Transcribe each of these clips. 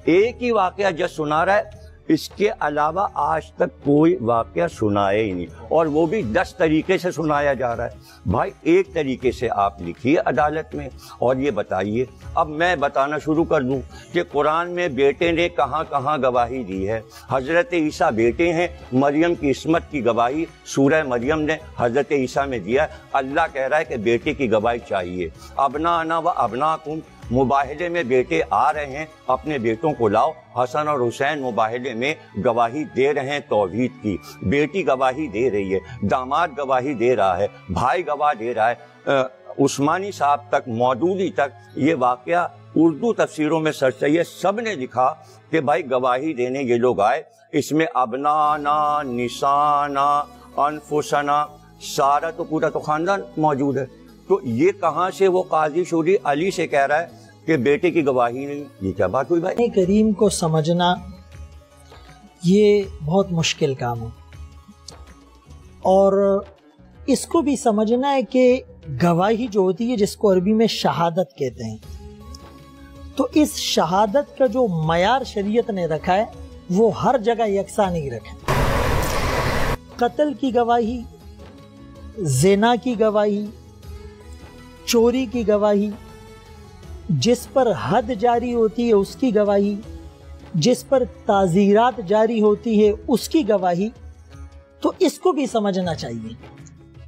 ایک ہی واقعہ جو سنا رہا ہے، اس کے علاوہ آج تک کوئی واقعہ سنایا ہی نہیں، اور وہ بھی 10 طریقے سے سنایا جا رہا ہے۔ بھائی ایک طریقے سے آپ لکھیے عدالت میں اور یہ بتائیے۔ اب میں بتانا شروع کر دوں کہ قرآن میں بیٹے نے کہاں کہاں گواہی دی ہے۔ حضرت عیسیٰ بیٹے ہیں، مریم کی عصمت کی گواہی سورہ مریم نے حضرت عیسیٰ میں دیا ہے۔ اللہ کہہ رہا ہے کہ بیٹے کی گواہی چاہیے۔ ابناءنا و ابناکم، مباہلے میں بیٹے آ رہے ہیں، اپنے بیٹوں کو لاؤ۔ حسن اور حسین مباہلے میں گواہی دے رہے ہیں توحید کی، بیٹی گواہی دے رہی ہے، داماد گواہی دے رہا ہے، بھائی گواہ دے رہا ہے۔ عثمانی صاحب تک، مودودی تک یہ واقعہ اردو تفسیروں میں سرچ ہے، سب نے لکھا کہ بھائی گواہی دینے یہ لوگ آئے، اس میں ابنانا، نسانا، انفسنا، سارا تو پورا تو خاندان موجود ہے۔ تو یہ کہاں سے وہ قاضی شوری علی سے کہہ رہا ہے کہ بیٹے کی گواہی نہیں؟ یہ کیا بات ہوئی بھائی؟ کریم کو سمجھنا یہ بہت مشکل کام ہے، اور اس کو بھی سمجھنا ہے کہ گواہی جو ہوتی ہے، جس کو عربی میں شہادت کہتے ہیں، تو اس شہادت کا جو معیار شریعت نے رکھا ہے وہ ہر جگہ یکساں نہیں رکھا۔ قتل کی گواہی، زنا کی گواہی، چوری کی گواہی، جس پر حد جاری ہوتی ہے اس کی گواہی، جس پر تعزیرات جاری ہوتی ہے اس کی گواہی، تو اس کو بھی سمجھنا چاہیے۔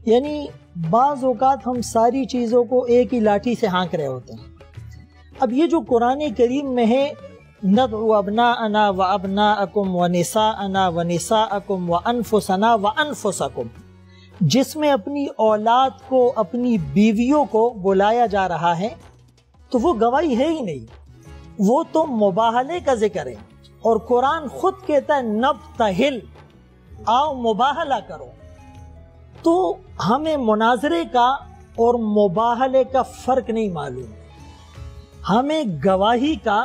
یعنی بعض اوقات ہم ساری چیزوں کو ایک ہی لاٹھی سے ہانک رہے ہوتے ہیں۔ اب یہ جو قرآن کریم میں ہے، ندعو ابناءنا و ابناءکم و نساءنا و نساءکم و انفسنا و انفسکم، جس میں اپنی اولاد کو، اپنی بیویوں کو بلایا جا رہا ہے، تو وہ گواہی ہے ہی نہیں، وہ تو مباہلے کا ذکر ہے۔ اور قرآن خود کہتا ہے نبتہل، آؤ مباہلہ کرو۔ تو ہمیں مناظرے کا اور مباہلے کا فرق نہیں معلوم، ہمیں گواہی کا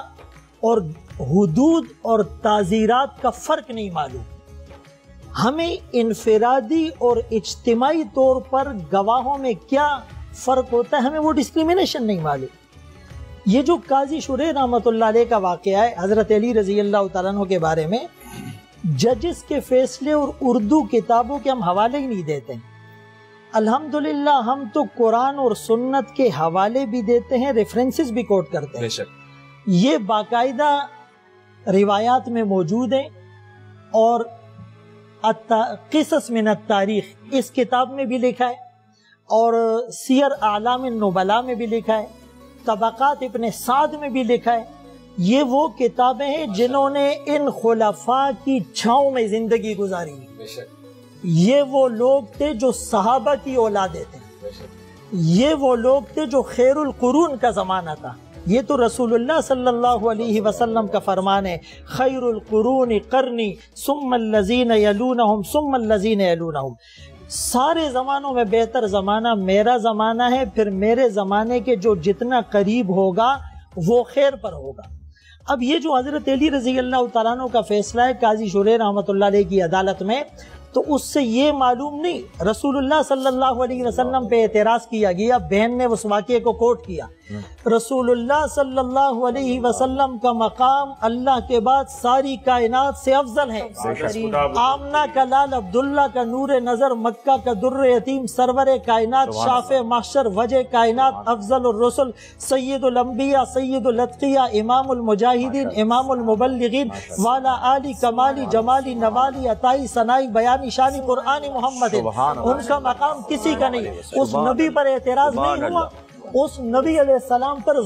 اور حدود اور تعزیرات کا فرق نہیں معلوم، ہمیں انفرادی اور اجتماعی طور پر گواہوں میں کیا فرق ہوتا ہے، ہمیں وہ ڈسکریمنیشن نہیں معلوم۔ یہ جو قاضی شریح رحمۃ اللہ علیہ کا واقعہ ہے حضرت علی رضی اللہ تعالیٰ عنہ کے بارے میں، ججز کے فیصلے اور اردو کتابوں کے ہم حوالے ہی نہیں دیتے ہیں۔ الحمدللہ ہم تو قرآن اور سنت کے حوالے بھی دیتے ہیں، ریفرنسز بھی کوٹ کرتے ہیں، یہ باقاعدہ روایات میں موجود ہیں۔ اور قصص من التاریخ اس کتاب میں بھی لکھا ہے، اور سیر اعلام النبلاء میں بھی لکھا ہے، طبقات ابن سعد میں بھی لکھا ہے۔ یہ وہ کتابیں ہیں جنہوں نے ان خلفاء کی چھاؤں میں زندگی گزاری۔ یہ وہ لوگ تھے جو صحابہ کی اولادیں تھے، یہ وہ لوگ تھے جو خیر القرون کا زمانہ تھا۔ یہ تو رسول اللہ صلی اللہ علیہ وسلم کا فرمان ہے، خیر القرون قرنی ثم الذین یلونہم ثم الذین یلونہم، سارے زمانوں میں بہتر زمانہ میرا زمانہ ہے، پھر میرے زمانے کے جو جتنا قریب ہوگا وہ خیر پر ہوگا۔ اب یہ جو حضرت علی رضی اللہ تعالیٰ عنہ کا فیصلہ ہے قاضی شریح رحمۃ اللہ علیہ کی عدالت میں، تو اس سے یہ معلوم نہیں رسول اللہ صلی اللہ علیہ وسلم پہ اعتراض کیا گیا، بہن نے اس واقعے کو کوٹ کیا۔ رسول اللہ صلی اللہ علیہ وسلم کا مقام اللہ کے بعد ساری کائنات سے افضل ہے۔ آمنہ کا لال عبداللہ کا نور نظر، مکہ کا در یتیم، سرور کائنات، شاف محشر، وجہ کائنات، افضل الرسل، سید الانبیاء، سید الاتقیاء، امام المجاہدین، امام المبلغین، والا علی کمالی جمالی نوالی عطائی ثنائی بیانی شانی قرآن محمد، ان کا مقام کسی کا نہیں۔ اس نبی پر اعتراض نہیں ہوا، اس نبی علیہ السلام پر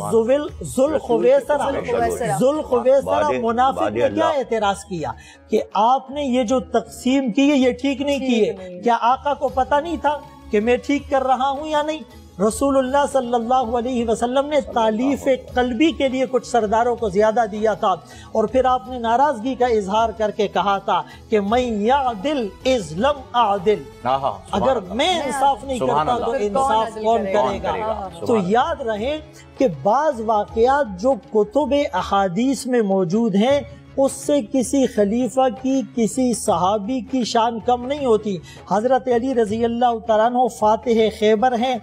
ذوالخویسرہ منافق نے کیا اعتراض کیا کہ آپ نے یہ جو تقسیم کی ہے یہ ٹھیک نہیں کی ہے، کیا آقا کو پتہ نہیں تھا کہ میں ٹھیک کر رہا ہوں یا نہیں؟ رسول اللہ صلی اللہ علیہ وسلم نے تالیف قلبی کے لیے کچھ سرداروں کو زیادہ دیا تھا، اور پھر آپ نے ناراضگی کا اظہار کر کے کہا تھا کہ میں یعدل اذ لم اعدل، اگر میں انصاف نہیں کرتا تو انصاف کون کرے گا؟ تو یاد رہے کہ بعض واقعات جو کتب احادیث میں موجود ہیں اس سے کسی خلیفہ کی کسی صحابی کی شان کم نہیں ہوتی۔ حضرت علی رضی اللہ تعالیٰ عنہ فاتح خیبر ہیں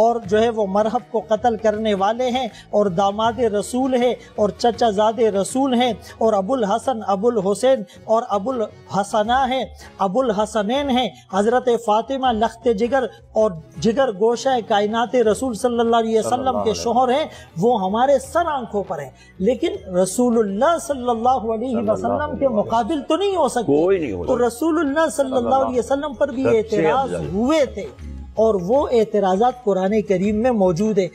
اور جو ہے وہ مرحب کو قتل کرنے والے ہیں اور داماد رسول ہیں اور چچا زاد رسول ہیں، اور ابو الحسن ابو الحسین اور ابو الحسنہ ہیں، ابو الحسنین ہیں۔ حضرت فاطمہ لخت جگر اور جگر گوشہ کائنات رسول صلی اللہ علیہ وسلم کے شوہر ہیں، وہ ہمارے سر آنکھوں پر ہیں، لیکن رسول اللہ صلی اللہ علیہ وسلم کے مقابل تو نہیں ہو سکتے۔ تو رسول اللہ صلی اللہ علیہ وسلم پر بھی اعتراض ہوئے تھے، اور وہ اعتراضات قرآن کریم میں موجود ہیں۔